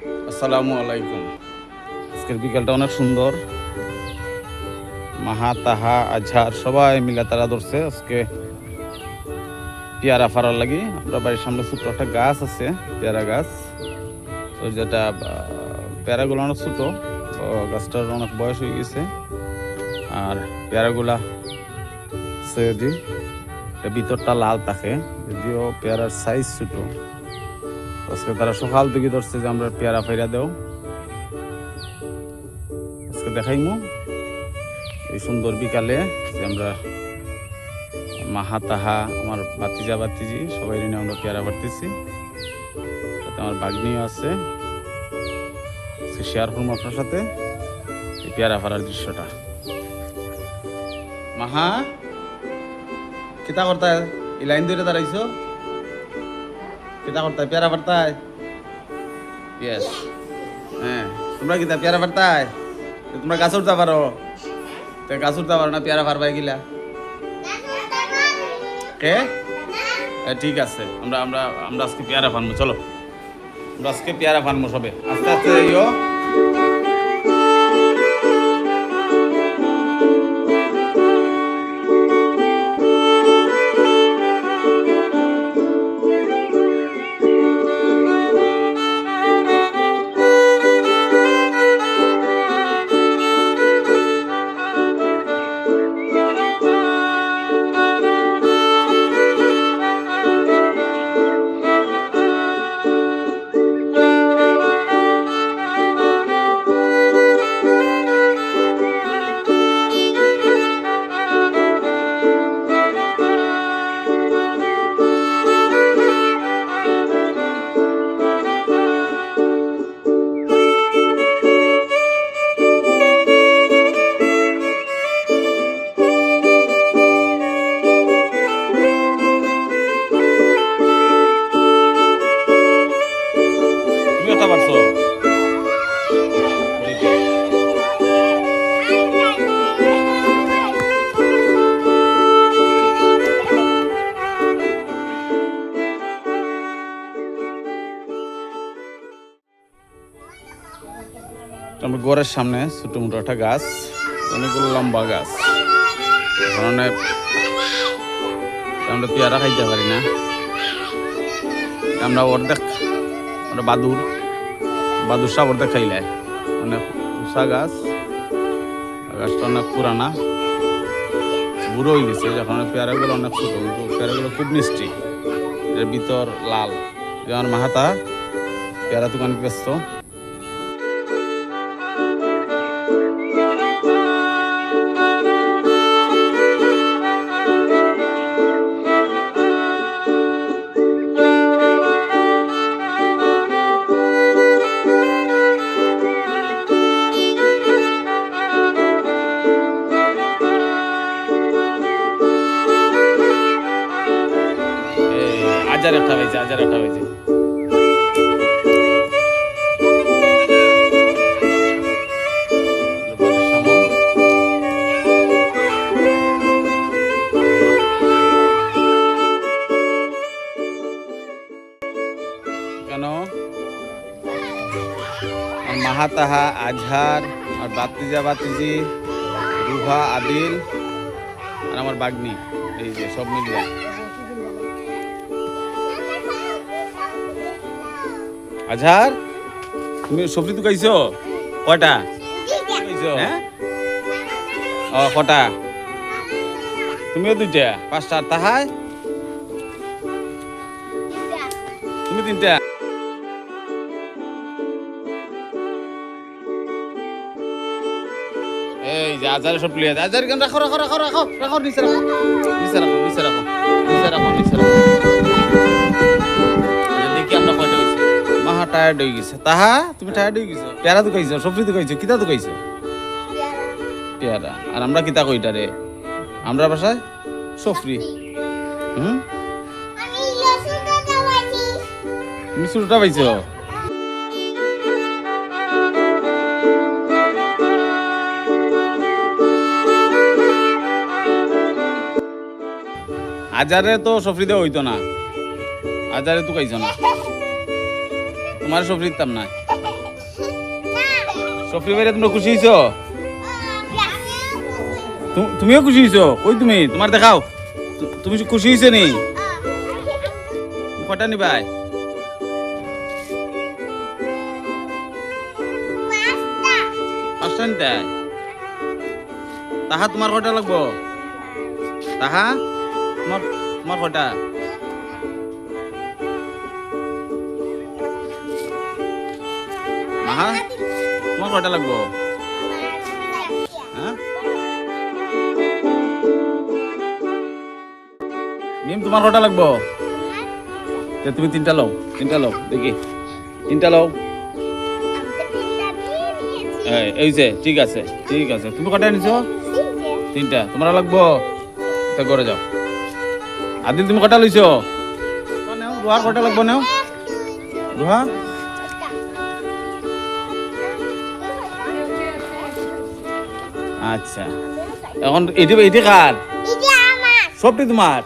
আসসালামু আলাইকুম। আজকের বিকালটা অনেক সুন্দর। মাহা তাহা আজহার সবাই মিলে তারা ধরছে আজকে পেয়ারা ফাড়ার লাগি। আমরা বাড়ির সামনে ছোট্ট একটা গাছ আছে, পেয়ারা গাছ। তো যেটা পেয়ারাগুলো অনেক ছোটো, তো গাছটার অনেক বয়স হয়ে গেছে। আর পেয়ারাগুলা সে ভিতরটা লাল থাকে, যদিও পেয়ারার সাইজ ছোটো। আজকে তারা সকাল থেকে ধরছে যে আমরা পেয়ারা ফাইরা দেও, আজকে দেখাইমু এই সুন্দর বিকালে যে আমরা মাহা তাহা আমার বাতিজা বাতিজি সবাই নিয়ে আমরা পেয়ারা পারতেছি। সাথে আমার বাগনিও আছে, শেয়ার করবো আপনার সাথে এই পেয়ারা ফাড়ার দৃশ্যটা। মাহা কিতা করতায়? এই লাইন ধরে দাঁড়াইছো, কিতা করতায়? পেয়ারা পারতায়? ইয়েস, হ্যাঁ। তোমরা কিতা পেয়ারা পারতায়? তোমরা গাছ উঠতে পারো? গাছ উঠতে পারো না, পেয়ারা পারবাই গিলা? কে? ঠিক আছে, আমরা আমরা আমরা আজকে পেয়ারা ফানবো। চলো আমরা আজকে পেয়ারা ফানবো সবে, আস্তে আস্তে যাইও। আমরা ঘরের সামনে ছোট মোটো একটা গাছ, অনেকগুলো লম্বা গাছ, অনেক আমরা পেয়ারা খাইতে পারি না। আমরা অর্ধেক আমরা বাদুর সাপ অর্ধেক খাইলে, অনেক উষা গাছ, গাছটা অনেক পুরানা, বুড়ো হয়ে গেছে। যখন পেয়ারাগুলো অনেক ছোট, কিন্তু পেয়ারাগুলো খুব মিষ্টি, এর ভিতর লাল। যেমন মাহাতা পেয়ারা দোকান ব্যস্ত। আজার একটা হয়েছে, আজার একটা হয়েছে। কেন মাহা তাহা আজহার আর বাতিজা বাতিজি রুহা আদিল আর আমার বাগনি, এই যে সব মিলিয়ে আজহার। তুমি সবজি তো খাইছো কয়টা? হ্যাঁ, ও কটা? তুমিও দুইটা, পাঁচটা। তাহাই তুমি তিনটা। এই যে আজহারে সব প্লেয়ার, আজহার কেন? রাখো রাখো রাখো রাখো রাখো, নিচে রাখো, নিচে রাখো, নিচে রাখো, নিচে রাখো, নিচে রাখো। দেখি আমরা কয়টা হয়েছে। মাহা টায়ার্ড হয়ে গেছে। তাহা তুমি টায়ার্ড হয়ে গেছো? পেয়ারা তো খাইছো, সবজি তো খাইছো, কিতা তো খাইছো? পেয়ারা। আর আমরা কিতা কইটা রে? আমরা বাসায় সফরি। তুমি ছোটটা পাইছো? আজারে তো সফরি দেওয়া হইতো না, আজারে তো খাইছো না, তোমার সফরি দিতাম না। সফরি ভাইরা তোমরা খুশি হয়েছো? তুমিও খুশি হয়েছো? কই তুমি? তোমার দেখাও। তুমি খুশি হয়েছো নি? কটা নিবাই? পাঁচটা নিতে? তাহা তোমার কটা লাগবো? তাহা তোমার কটা? মাহা তোমার কটা লাগবো? হ্যাঁ মিম তোমার কটা লাগবো? তুমি তিনটা লও দেখি, তিনটা লও। এই যে ঠিক আছে। তুমি কটা নিছো? তিনটা। তোমার লাগবো? তা করে যাও। আদিল তুমি কটা লইছো? রোহার কটা লাগবো? নেও রোহা। আচ্ছা এখন এটি কার? সবটি তোমার?